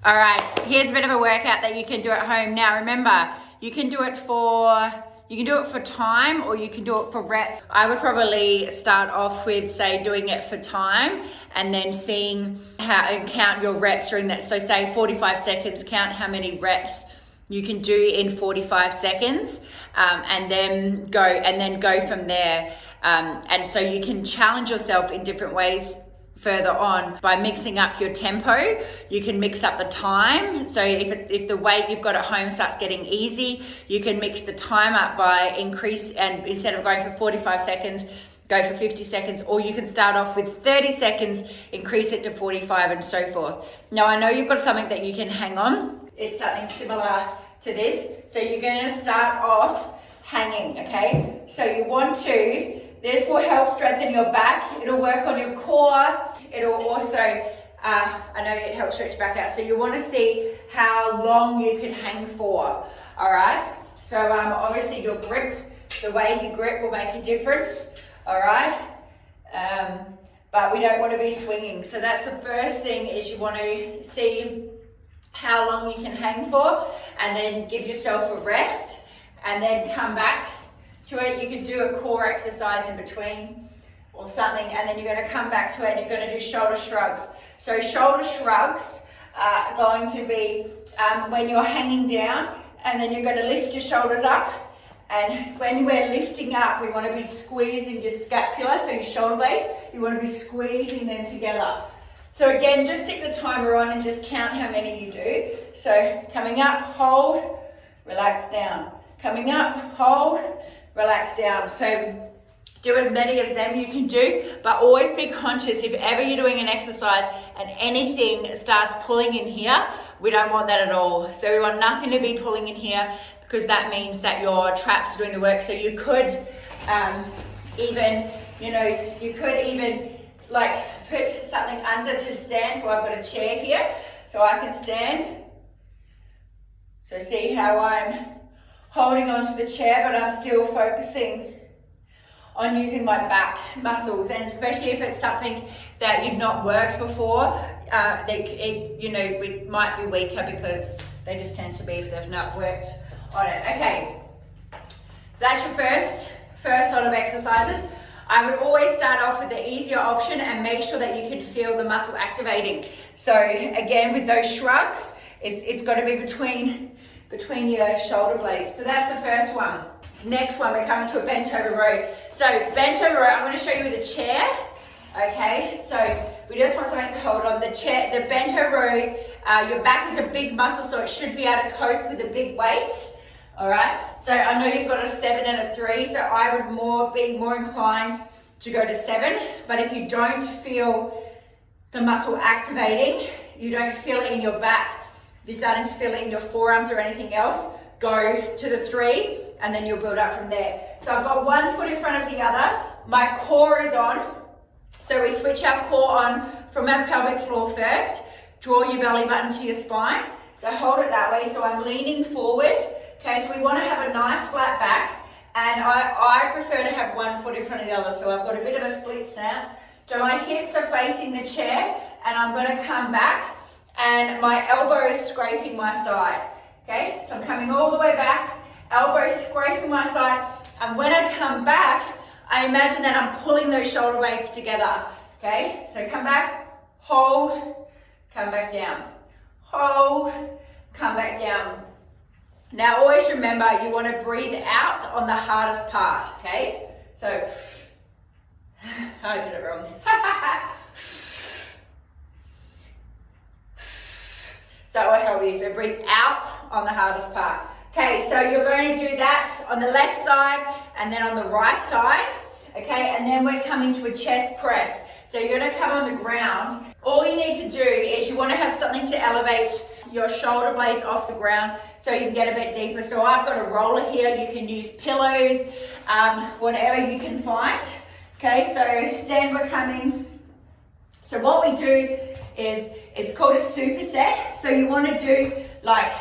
All right, here's a bit of a workout that you can do at home. Now remember, you can do it for time or you can do it for reps. I would probably start off with, say, doing it for time and then seeing how and count your reps during that. So say 45 seconds, count how many reps you can do in 45 seconds and then go from there. And so you can challenge yourself in different ways further on by mixing up your tempo. You can mix up the time. So if the weight you've got at home starts getting easy, you can mix the time up by instead of going for 45 seconds, go for 50 seconds, or you can start off with 30 seconds, increase it to 45 and so forth. Now I know you've got something that you can hang on. It's something similar to this. So you're going to start off hanging, okay? So this will help strengthen your back. It'll work on your core. It'll also, I know it helps stretch back out. So you want to see how long you can hang for, all right? So obviously your grip, the way you grip will make a difference, all right? But we don't want to be swinging. So that's the first thing, is you want to see how long you can hang for and then give yourself a rest and then come back to it. You can do a core exercise in between or something, and then you're going to come back to it and you're going to do shoulder shrugs. So shoulder shrugs are going to be when you're hanging down, and then you're going to lift your shoulders up, and when we're lifting up, we want to be squeezing your scapula, so your shoulder blades, you want to be squeezing them together. So again, just stick the timer on and just count how many you do. So coming up, hold, relax down. Coming up, hold, relax down. So do as many of them you can do, but always be conscious if ever you're doing an exercise and anything starts pulling in here, we don't want that at all. So we want nothing to be pulling in here, because that means that your traps are doing the work. So you could even like put something under to stand. So I've got a chair here, so I can stand. So see how I'm holding onto the chair, but I'm still focusing on using my back muscles, and especially if it's something that you've not worked before, it might be weaker because they just tend to be if they've not worked on it. Okay, so that's your first lot of exercises. I would always start off with the easier option and make sure that you can feel the muscle activating. So again, with those shrugs, it's got to be between your shoulder blades. So that's the first one. Next one, we're coming to a bent over row. So bent over row, I'm going to show you with a chair. Okay, so we just want something to hold on. The bent over row, your back is a big muscle, so it should be able to cope with a big weight. All right, so I know you've got a 7 and a 3, so I would be more inclined to go to 7. But if you don't feel the muscle activating, you don't feel it in your back, if you're starting to feel it in your forearms or anything else, go to the 3 and then you'll build up from there. So I've got one foot in front of the other. My core is on. So we switch our core on from our pelvic floor first. Draw your belly button to your spine. So hold it that way. So I'm leaning forward. Okay, so we want to have a nice flat back. And I prefer to have one foot in front of the other. So I've got a bit of a split stance. So my hips are facing the chair and I'm going to come back and my elbow is scraping my side. Okay, so I'm coming all the way back, elbow scraping my side, and when I come back, I imagine that I'm pulling those shoulder blades together. Okay, so come back, hold, come back down, hold, come back down. Now always remember, you want to breathe out on the hardest part, okay? So, I did it wrong. So I help you. So breathe out on the hardest part. Okay, so you're going to do that on the left side and then on the right side. Okay, and then we're coming to a chest press. So you're going to come on the ground. All you need to do is you want to have something to elevate your shoulder blades off the ground so you can get a bit deeper. So I've got a roller here. You can use pillows, whatever you can find. Okay, so then we're coming. So what we do is, it's called a superset. So you want to do like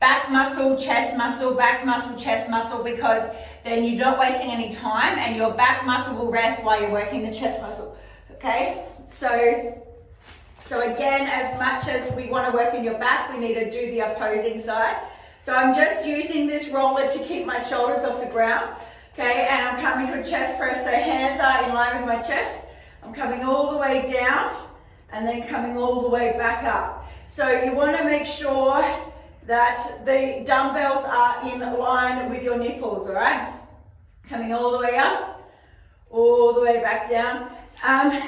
back muscle, chest muscle, back muscle, chest muscle, because then you're not wasting any time and your back muscle will rest while you're working the chest muscle. Okay, so So again, as much as we want to work in your back, we need to do the opposing side. So I'm just using this roller to keep my shoulders off the ground, okay, and I'm coming to a chest press, so hands are in line with my chest. I'm coming all the way down and then coming all the way back up. So you want to make sure that the dumbbells are in line with your nipples, all right? Coming all the way up, all the way back down.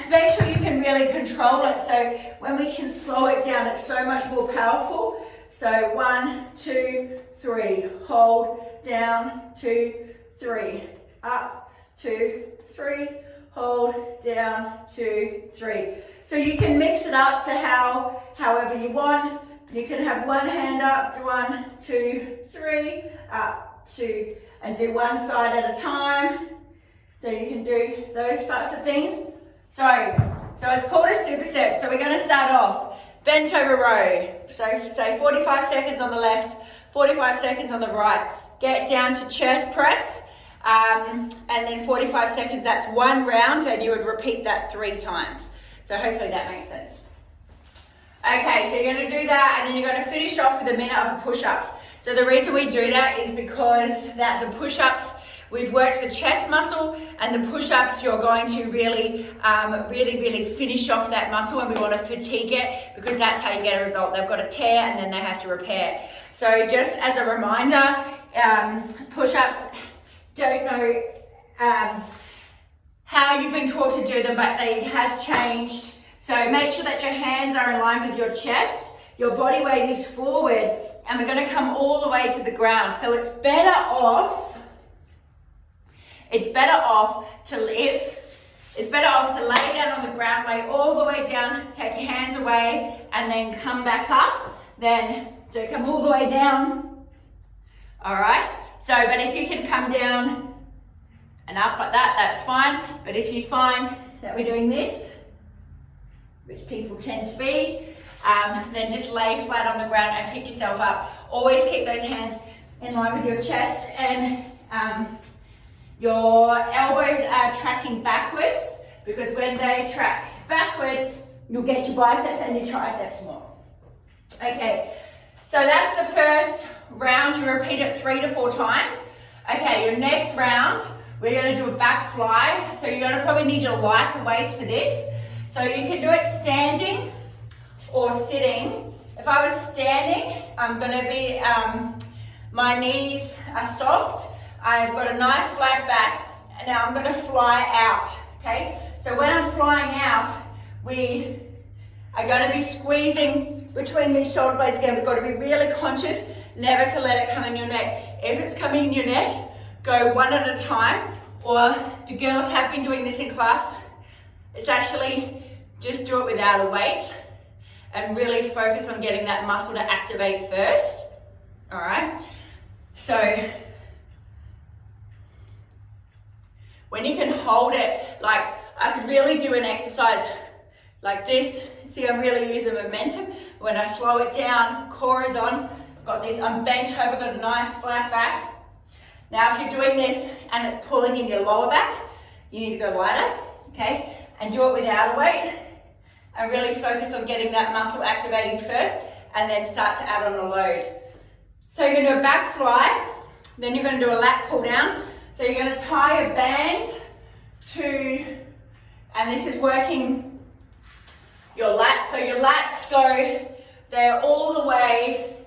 Make sure you can really control it, so when we can slow it down, it's so much more powerful. So 1, 2, 3, hold, down, 2, 3, up, 2, 3, hold, down, 2, 3. So you can mix it up to however you want. You can have one hand up, 1, 2, 3, up, 2, and do one side at a time. So you can do those types of things. So it's called a superset. So we're going to start off bent over row. So say 45 seconds on the left, 45 seconds on the right. Get down to chest press, and then 45 seconds. That's one round, and you would repeat that 3 times. So hopefully that makes sense. Okay, so you're going to do that, and then you're going to finish off with a minute of push-ups. So the reason we do that is because the push-ups, we've worked the chest muscle, and the push-ups you're going to really finish off that muscle, and we want to fatigue it because that's how you get a result. They've got to tear and then they have to repair. So just as a reminder, push-ups, don't know how you've been taught to do them, but it has changed. So make sure that your hands are in line with your chest, your body weight is forward, and we're going to come all the way to the ground. So it's better off to lift. It's better off to lay down on the ground, lay all the way down, take your hands away, and then come back up. So come all the way down. All right. So, but if you can come down and up like that, that's fine. But if you find that we're doing this, which people tend to be, then just lay flat on the ground and pick yourself up. Always keep those hands in line with your chest, and your elbows are tracking backwards, because when they track backwards, you'll get your biceps and your triceps more. Okay, so that's the first round. You repeat it 3 to 4 times. Okay, your next round, we're going to do a back fly. So you're going to probably need your lighter weights for this. So you can do it standing or sitting. If I was standing, I'm going to be, my knees are soft. I've got a nice flat back, and now I'm going to fly out, okay? So when I'm flying out, we are going to be squeezing between these shoulder blades again. We've got to be really conscious never to let it come in your neck. If it's coming in your neck, go one at a time, or the girls have been doing this in class. It's actually just do it without a weight and really focus on getting that muscle to activate first, all right? So when you can hold it, like I could really do an exercise like this. See, I'm really using momentum. When I slow it down, core is on, I've got this, I'm bent over, got a nice flat back. Now, if you're doing this and it's pulling in your lower back, you need to go lighter, okay? And do it without a weight, and really focus on getting that muscle activating first, and then start to add on a load. So you're gonna do a back fly, then you're gonna do a lat pull down. So you're gonna tie a band to, and this is working your lats. So your lats go, they're all the way,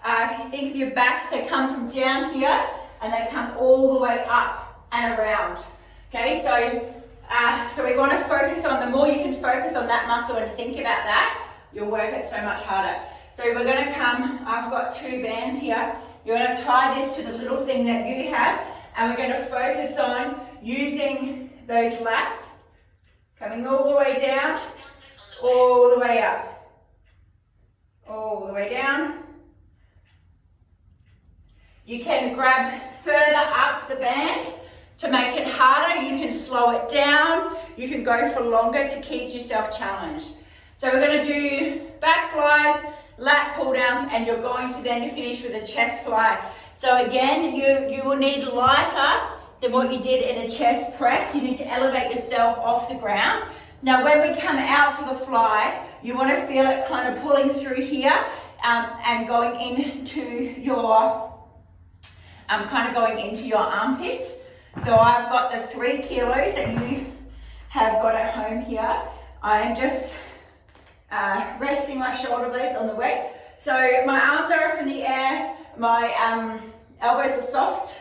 if you think of your back, they come from down here, and they come all the way up and around. Okay, so we want to focus on, the more you can focus on that muscle and think about that, you'll work it so much harder. So we're going to come, I've got 2 bands here. You're going to tie this to the little thing that you have, and we're going to focus on using those lats, coming all the way down, all the way up, all the way down. You can grab further up the band to make it harder. You can slow it down. You can go for longer to keep yourself challenged. So we're going to do back flies, lat pull downs, and you're going to then finish with a chest fly. So again, you will need lighter than what you did in a chest press. You need to elevate yourself off the ground. Now when we come out for the fly, You want to feel it kind of pulling through here and going into your, kind of going into your armpits. So I've got the 3 kilos that you have got at home here. I'm just resting my shoulder blades on the weight. So my arms are up in the air, my elbows are soft.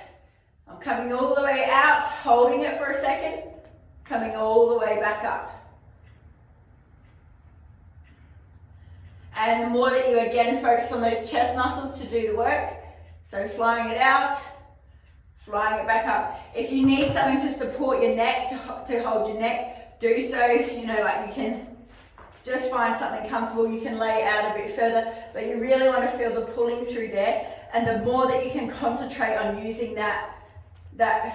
I'm coming all the way out, holding it for a second, coming all the way back up. And the more that you again focus on those chest muscles to do the work, so flying it out, flying it back up. If you need something to support your neck, to hold your neck, do so. You know, like you can just find something comfortable. You can lay out a bit further, but you really want to feel the pulling through there. And the more that you can concentrate on using that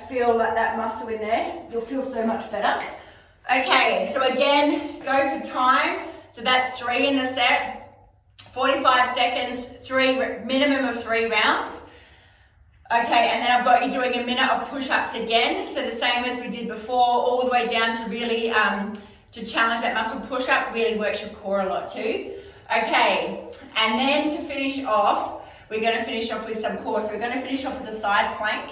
feel like that muscle in there, you'll feel so much better. Okay, so again, go for time. So that's 3 in the set. 45 seconds, minimum of 3 rounds. Okay, and then I've got you doing a minute of push-ups again. So the same as we did before, all the way down to really, to challenge that muscle. Push-up really works your core a lot too. Okay, and then to finish off, we're gonna finish off with some core. So we're gonna finish off with a side plank.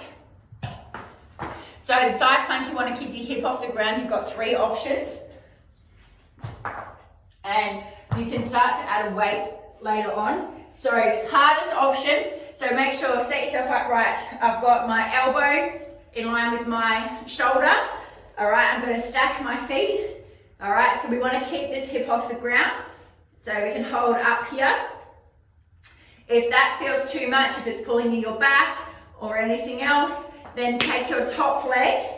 So the side plank, you wanna keep your hip off the ground. You've got 3 options. And you can start to add a weight later on. So hardest option, so make sure, set yourself up right. I've got my elbow in line with my shoulder. All right, I'm gonna stack my feet. All right, so we wanna keep this hip off the ground. So we can hold up here. If that feels too much, if it's pulling in your back or anything else, then take your top leg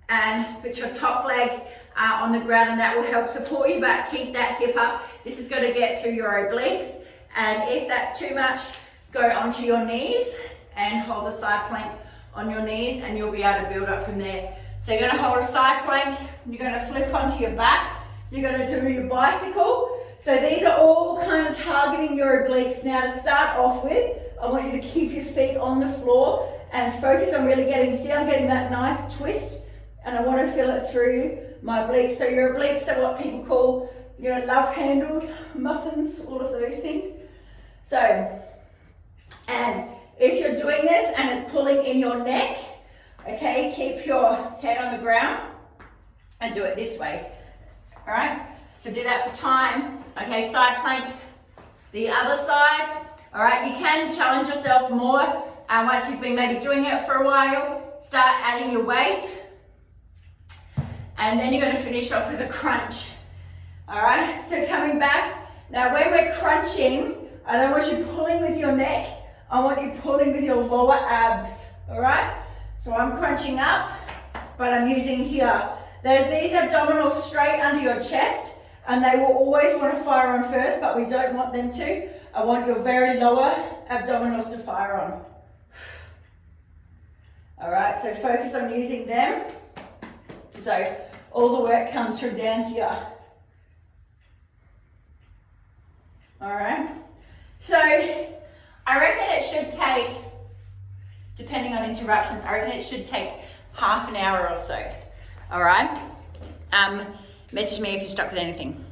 and put your top leg on the ground, and that will help support you, but keep that hip up. This is going to get through your obliques, and if that's too much, go onto your knees and hold the side plank on your knees, and you'll be able to build up from there. So you're going to hold a side plank, you're going to flip onto your back, you're going to do your bicycle. So these are all kind of targeting your obliques. Now to start off with, I want you to keep your feet on the floor and focus on really getting, see I'm getting that nice twist, and I want to feel it through my obliques. So your obliques are what people call, you know, love handles, muffins, all of those things. So, and if you're doing this and it's pulling in your neck, okay, keep your head on the ground and do it this way. All right, so do that for time. Okay, side plank, the other side. All right, you can challenge yourself more once you've been maybe doing it for a while. Start adding your weight. And then you're going to finish off with a crunch. All right, so coming back. Now when we're crunching, I don't want you pulling with your neck. I want you pulling with your lower abs. All right, so I'm crunching up, but I'm using here. There's these abdominals straight under your chest, and they will always want to fire on first, but we don't want them to. I want your very lower abdominals to fire on. All right, so focus on using them. So all the work comes from down here. All right, so I reckon it should take, depending on interruptions, I reckon it should take half an hour or so. All right, message me if you're stuck with anything.